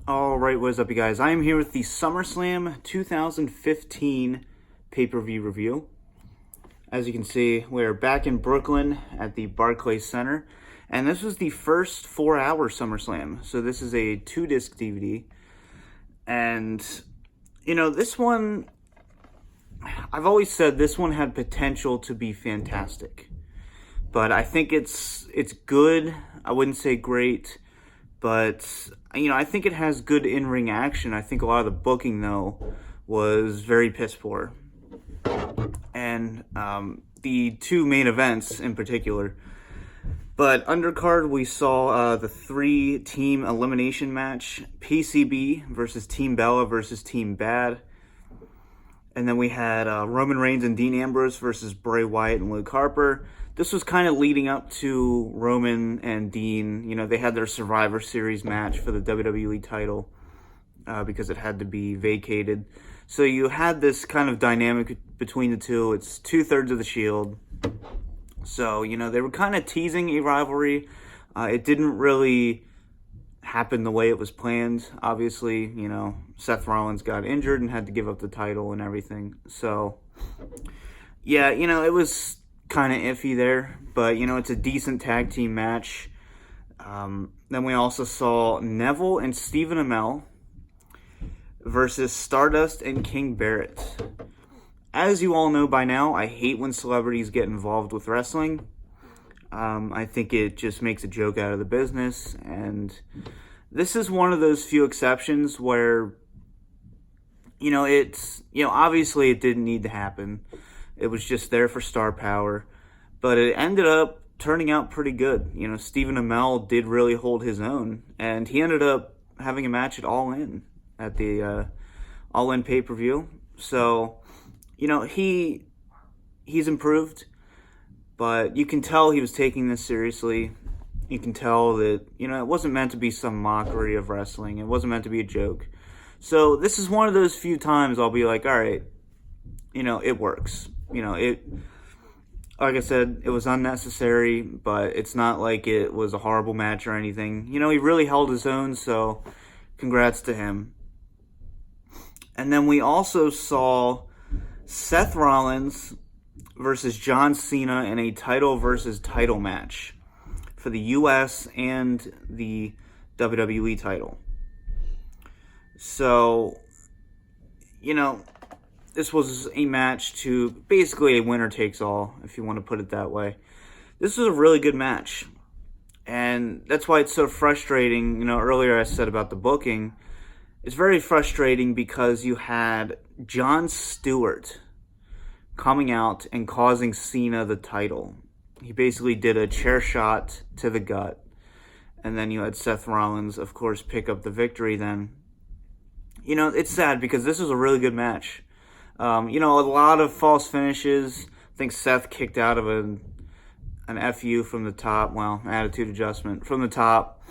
Alright, what is up, you guys? I am here with the SummerSlam 2015 pay-per-view review. As you can see, we're back in Brooklyn at the Barclays Center, and this was the first 4-hour SummerSlam. So this is a 2-disc DVD, and, this one, I've always said this one had potential to be fantastic. But I think it's good. I wouldn't say great. But, I think it has good in-ring action. I think a lot of the booking, though, was very piss poor. And the two main events in particular. But Undercard, we saw the 3-team elimination match. PCB versus Team Bella versus Team Bad. And then we had Roman Reigns and Dean Ambrose versus Bray Wyatt and Luke Harper. This was kind of leading up to Roman and Dean. They had their Survivor Series match for the WWE title because it had to be vacated. So you had this kind of dynamic between the two. It's 2/3 of the Shield. So, they were kind of teasing a rivalry. It didn't really happen the way it was planned. Obviously, Seth Rollins got injured and had to give up the title and everything. So, yeah, it was kind of iffy there, but it's a decent tag team match. Then we also saw Neville and Stephen Amell versus Stardust and King Barrett. As you all know by now, I hate when celebrities get involved with wrestling. I think it just makes a joke out of the business, and this is one of those few exceptions where obviously it didn't need to happen. It was just there for star power. But it ended up turning out pretty good. Stephen Amell did really hold his own. And he ended up having a match at All In, at the All In pay-per-view. So, he's improved. But you can tell he was taking this seriously. You can tell that, it wasn't meant to be some mockery of wrestling. It wasn't meant to be a joke. So this is one of those few times I'll be like, all right, it works. Like I said, it was unnecessary, but it's not like it was a horrible match or anything. He really held his own, so congrats to him. And then we also saw Seth Rollins versus John Cena in a title versus title match for the US and the WWE title. So, this was a match to basically a winner takes all, if you want to put it that way. This was a really good match. And that's why it's so frustrating. Earlier I said about the booking. It's very frustrating because you had Jon Stewart coming out and causing Cena the title. He basically did a chair shot to the gut. And then you had Seth Rollins, of course, pick up the victory then. It's sad because this was a really good match. A lot of false finishes. I think Seth kicked out of an FU from the top. Well, attitude adjustment from the top.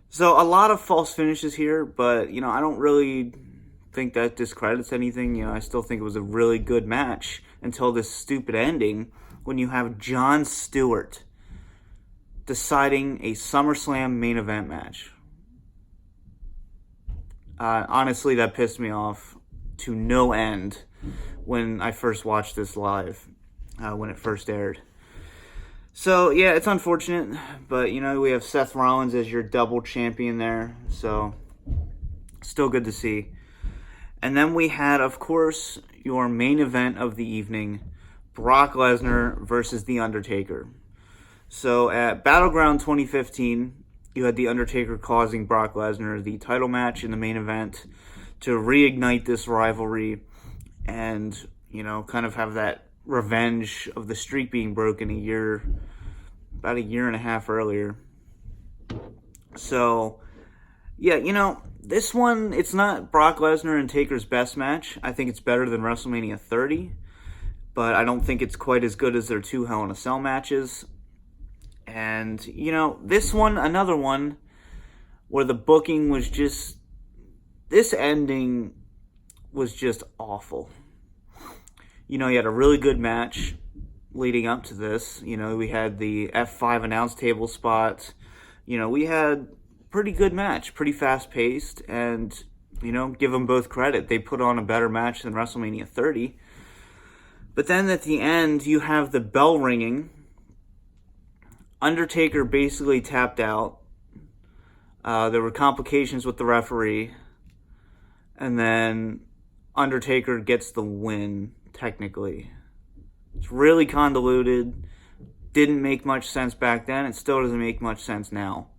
So a lot of false finishes here, but, I don't really think that discredits anything. I still think it was a really good match until this stupid ending when you have Jon Stewart deciding a SummerSlam main event match. Honestly, that pissed me off to no end when I first watched this live, when it first aired. So, yeah, it's unfortunate, but, we have Seth Rollins as your double champion there, so still good to see. And then we had, of course, your main event of the evening, Brock Lesnar versus The Undertaker. So, at Battleground 2015, you had The Undertaker causing Brock Lesnar the title match in the main event to reignite this rivalry and, kind of have that revenge of the streak being broken about a year and a half earlier. So, yeah, this one, it's not Brock Lesnar and Taker's best match. I think it's better than WrestleMania 30, but I don't think it's quite as good as their 2 Hell in a Cell matches. And, this one, another one, where the booking was just, this ending was just awful. You had a really good match leading up to this. We had the F5 announce table spot. We had pretty good match, pretty fast-paced, and, you know, give them both credit. They put on a better match than WrestleMania 30. But then at the end, you have the bell ringing. Undertaker basically tapped out. There were complications with the referee. And then Undertaker gets the win, technically. It's really convoluted. Didn't make much sense back then. It still doesn't make much sense now.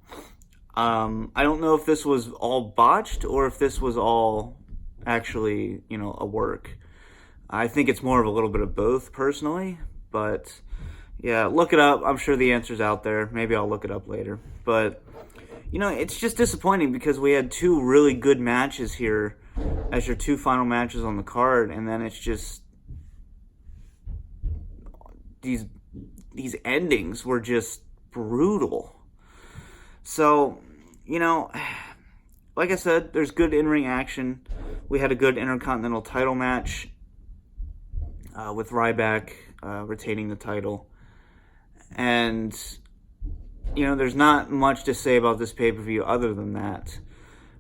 I don't know if this was all botched or if this was all actually, you know, a work. I think it's more of a little bit of both, personally. But, yeah, look it up. I'm sure the answer's out there. Maybe I'll look it up later. But, you know, it's just disappointing because we had two really good matches here as your two final matches on the card, and then it's just these endings were just brutal. So, you know, like I said, there's good in-ring action. We had a good Intercontinental title match with Ryback retaining the title. And, you know, there's not much to say about this pay-per-view other than that.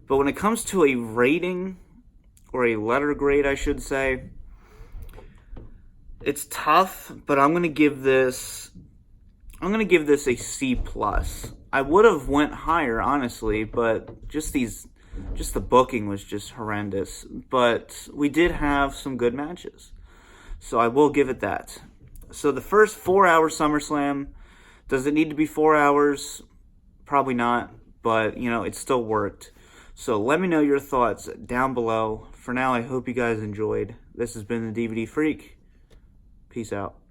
But when it comes to a rating, or a letter grade, I should say, it's tough, but I'm gonna give this a C+. I would have went higher, honestly, but just the booking was just horrendous. But we did have some good matches, so I will give it that. So the first 4-hour SummerSlam, does it need to be 4 hours? Probably not, but, you know, it still worked. So let me know your thoughts down below. For now, I hope you guys enjoyed. This has been the DVD Freak. Peace out.